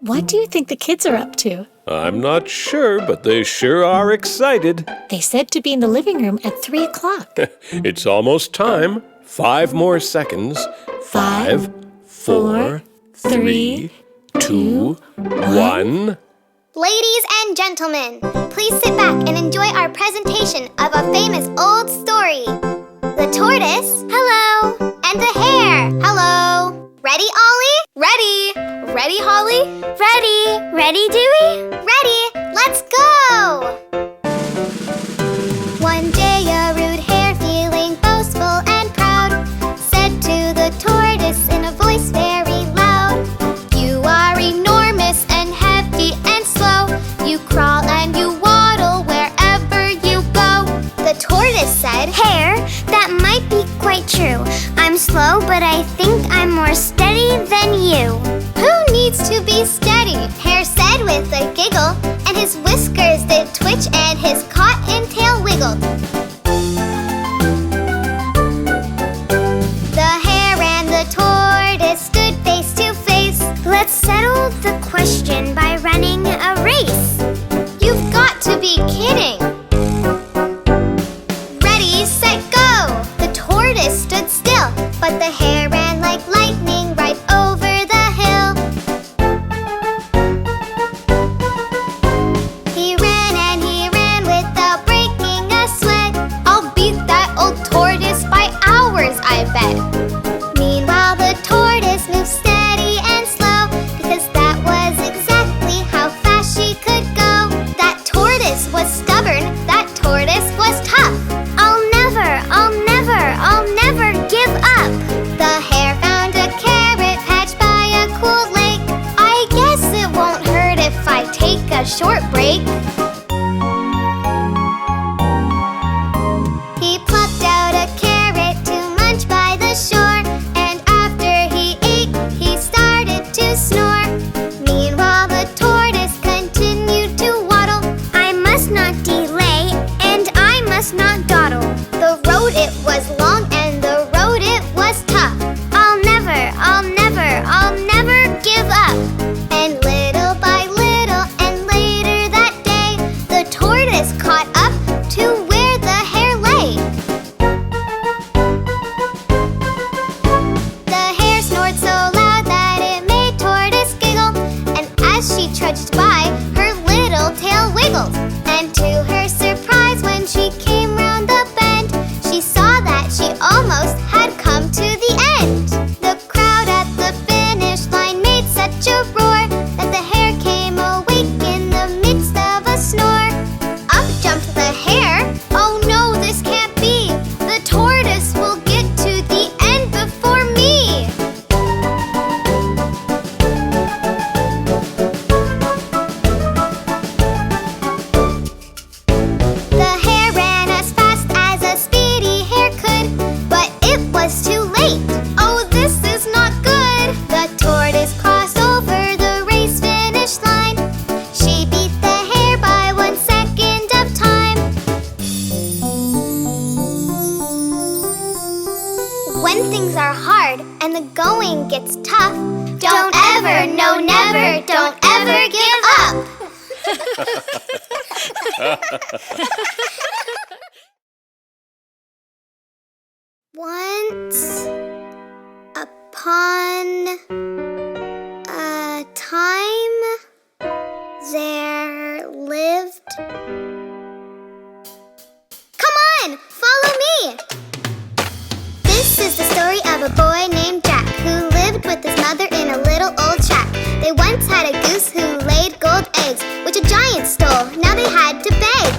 What do you think the kids are up to? I'm not sure, but they sure are excited. They said to be in the living room at 3 o'clock. It's almost time. 5 more seconds. 5, 4, 3, 2, 1. Ladies and gentlemen, please sit back and enjoy our presentation of a famous old story. The tortoise, hello, and the hare, hello. Ready, Ollie? Ready. Ready, Holly? Ready. Ready, Dewey? Ready. Let's go! One day a rude hare, feeling boastful and proud, said to the tortoise in a voice very loud, "You are enormous and heavy and slow. You crawl and you waddle wherever you go." The tortoise said, "Hare, that might be quite true. I'm slow, but I think I'm more steady than you." "Who needs to be steady?" Hare said with a giggle, and his whiskers did twitch and his cotton tail wiggled. The hare and the tortoise stood face to face. "Let's settle the question by running a race." "You've got to be kidding!" Ready, set, go! The tortoise stood still, but the hare ran like lightning right over the hill. He ran and he ran without breaking a sweat. "I'll beat that old tortoise by hours, I bet." Meanwhile, the tortoise moved steady and slow, because that was exactly how fast she could go. That tortoise was stubborn, that tortoise was tough. I'll never give up." The hare found a carrot patch by a cool lake. "I guess it won't hurt if I take a short break." He plucked out a carrot to munch by the shore, and after he ate, he started to snore. Meanwhile, the tortoise continued to waddle. "I must not delay, and I must not dawdle." The road it was long and the road it was tough. I'll never give up." And little by little and later that day, the tortoise caught up to where the hare lay. The hare snored so loud that it made tortoise giggle, and as she trudged by, her little tail wiggled. And to her surprise, when she came round the bend, she saw that she almost had come to the end. The crowd at the finish line made such a roar that the hare came awake in the midst of a snore. Up jumped the hare. "Oh no, this can't be. The tortoise will get to the end before me." The hare ran as fast as a speedy hare could, but it was too late. "Oh, this is not good." The tortoise crossed over the race finish line. She beat the hare by 1 second of time. When things are hard and the going gets tough, don't ever, no never, don't ever give up. Once upon a time, there lived... Come on, follow me! This is the story of a boy named Jack, who lived with his mother in a little old shack. They once had a goose who laid gold eggs, which a giant stole. Now they had to beg.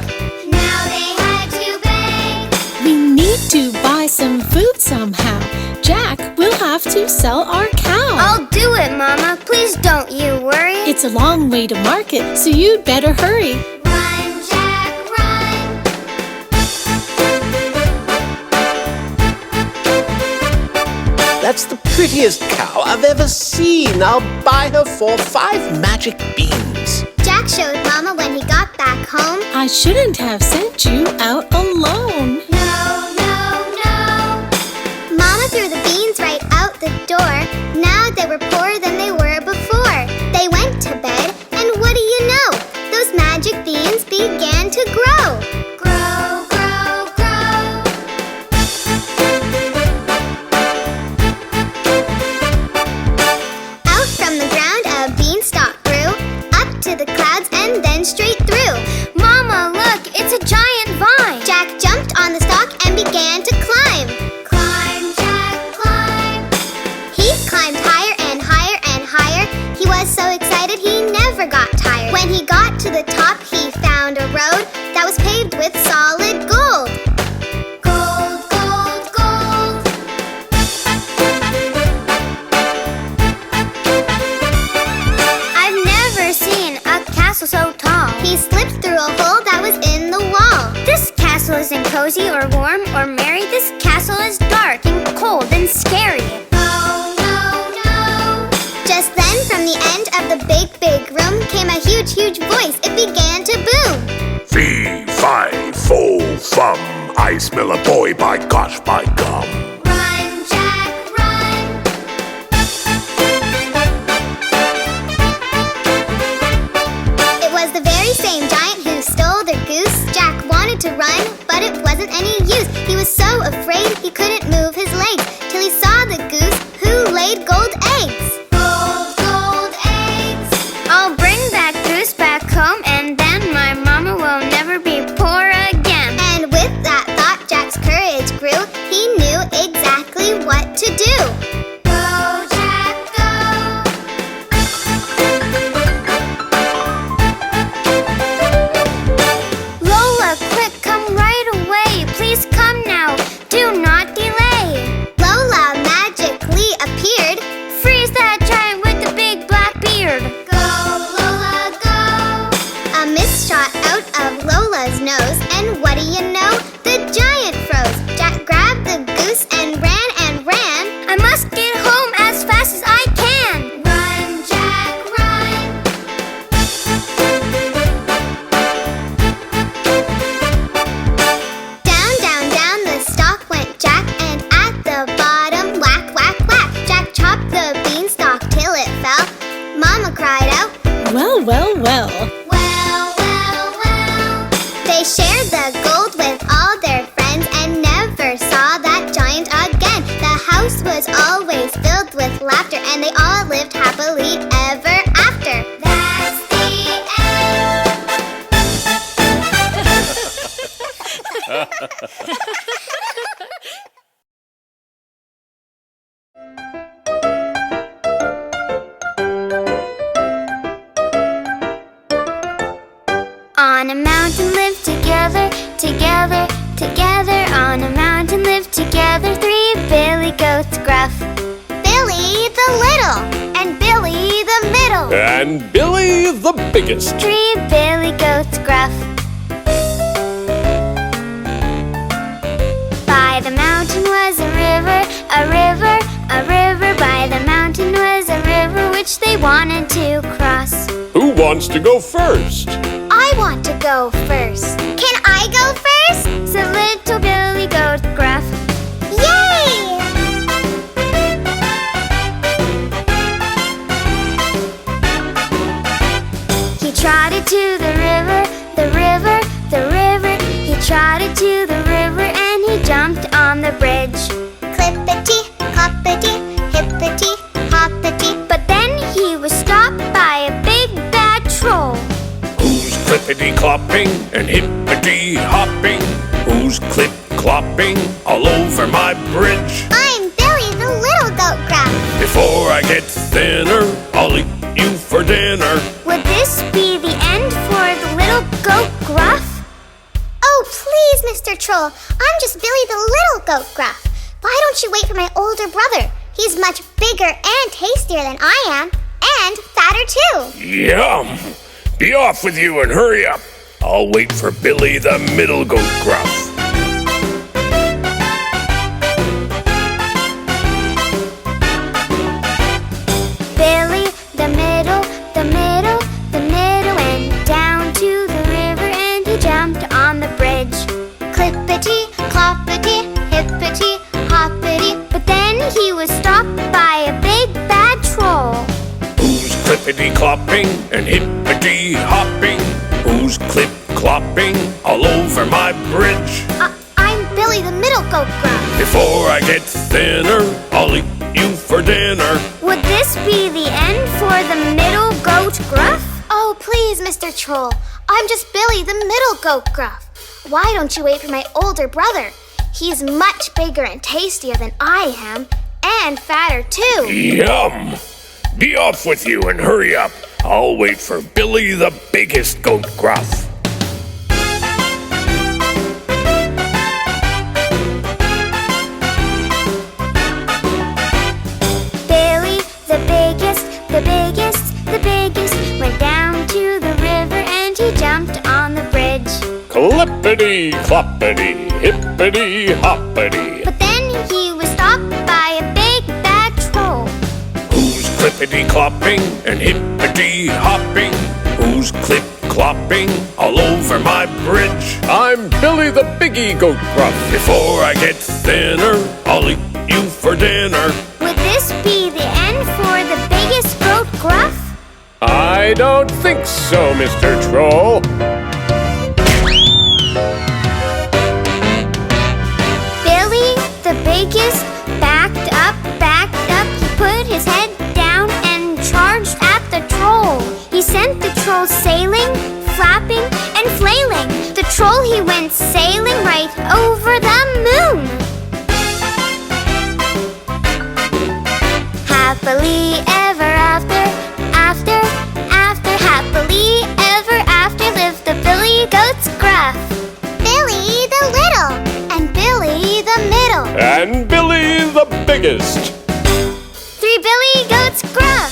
Now they had to beg. We need to buy some food somehow. Jack, we'll have to sell our cow. I'll do it, Mama. Please don't you worry. It's a long way to market, so you'd better hurry. Run, Jack, run. That's the prettiest cow I've ever seen. I'll buy her for 5 magic beans. Jack showed Mama when he got back home. I shouldn't have sent you out alone. No, no, no. Mama threw the beans right out the door. Now they were poorer than they were before. They went to into the clouds and then straight through. Mama, look, it's a giant vine. Jack jumped on the stalk and began to climb. Climb, Jack, climb. He climbed higher and higher and higher. He was so excited he never got tired. When he got to the top, he found a road that was paved with solid gold. Gold, gold, gold. I've never seen a castle so tall. He slipped through a hole that was in the wall. This castle isn't cozy or warm or merry. This castle is dark and cold and scary. No, no, no. Just then, from the end of the big, big room came a huge, huge voice. It began to boom. Fee, fi, fo, fum. I smell a boy, by gosh, by gum. Run, Jack, run. It was the very same giant who stole their goose. Jack wanted to run, but it wasn't any use. He was so afraid he couldn't move his legs till he saw the goose who laid gold eggs. Gold, gold eggs. I'll bring that goose back home, and then my mama will never be poor again. And with that thought, Jack's courage grew. He knew exactly what to do. Go, Jack, go. Lola, quick, come right away. Please come now. Do not delay. Lola magically appeared. Freeze that giant with the big black beard. Go, Lola, go! A mist shot out of Lola's nose, and what do you know? The giant froze. Jack grabbed the goose and ran and ran. I must get home as fast as I can. Run, Jack, run! Down, down, down the stalk went Jack, and at the bottom, whack, whack, whack. Jack chopped the beanstalk till it fell. Mama cried out, Well, well, well. well, well, well. They shared the gold with all their friends and never saw that giant again. The house was always filled with laughter, and they all lived happily ever after. That's the end. On a mountain live together, together, together. On a mountain live together three billy goats gruff. Billy the little and Billy the middle. And Billy the biggest. Three billy goats gruff. By the mountain was a river, a river, a river. By the mountain was a river which they wanted to cross. Who wants to go first? I want to go first. Can I go first? Said little Billy Goat Gruff. Yay! He trotted to the river, the river, the river. He trotted to the river and he jumped on the bridge. Clippity, cloppity, hippity, hoppity. But then he was stopped by a big bad troll. Who's clippity-clopping and hippity-hopping? Who's clip-clopping all over my bridge? I'm Billy the little goat gruff. Before I get thinner, I'll eat you for dinner. Would this be the end for the little goat Gruff? Oh, please, Mr. Troll. I'm just Billy the little goat gruff. Why don't you wait for my older brother? He's much bigger and tastier than I am. And fatter, too. Yum! Be off with you and hurry up. I'll wait for Billy the middle goat gruff. Billy, the middle, the middle, the middle, went down to the river and he jumped on the bridge. Clippity, cloppity, hippity, hoppity. But then he was stopped by a big bad troll. Who's clippity-clopping and hippity-hopping? Who's clip-clopping all over my bridge? I'm Billy the middle goat gruff. Before I get thinner, I'll eat you for dinner. Would this be the end for the middle goat Gruff? Oh, Oh, please, Mr. Troll. I'm just Billy, the middle goat gruff. Why don't you wait for my older brother? He's much bigger and tastier than I am, and fatter too. Yum! Be off with you and hurry up. I'll wait for Billy the biggest goat gruff. Billy, the biggest, went down to the river and he jumped on the bridge. Clippity, cloppity, hippity, hoppity. But then he was stopped by a big bad troll. Who's clippity clopping and hippity hopping? Who's clip clopping all over my bridge? I'm Billy the Biggie Goat Gruff. Before I get thinner, I'll eat you for dinner. Would this be the end for the biggest goat gruff? I don't think so, Mr. Troll. Billy, the biggest, backed up. He put his head down and charged at the troll. He sent the troll sailing, flapping, and flailing. The troll, he went sailing right over the moon. Happily ever after, happily ever after lived the Billy Goats Gruff. Billy the little, and Billy the middle. And Billy the biggest. 3 Billy Goats Gruff.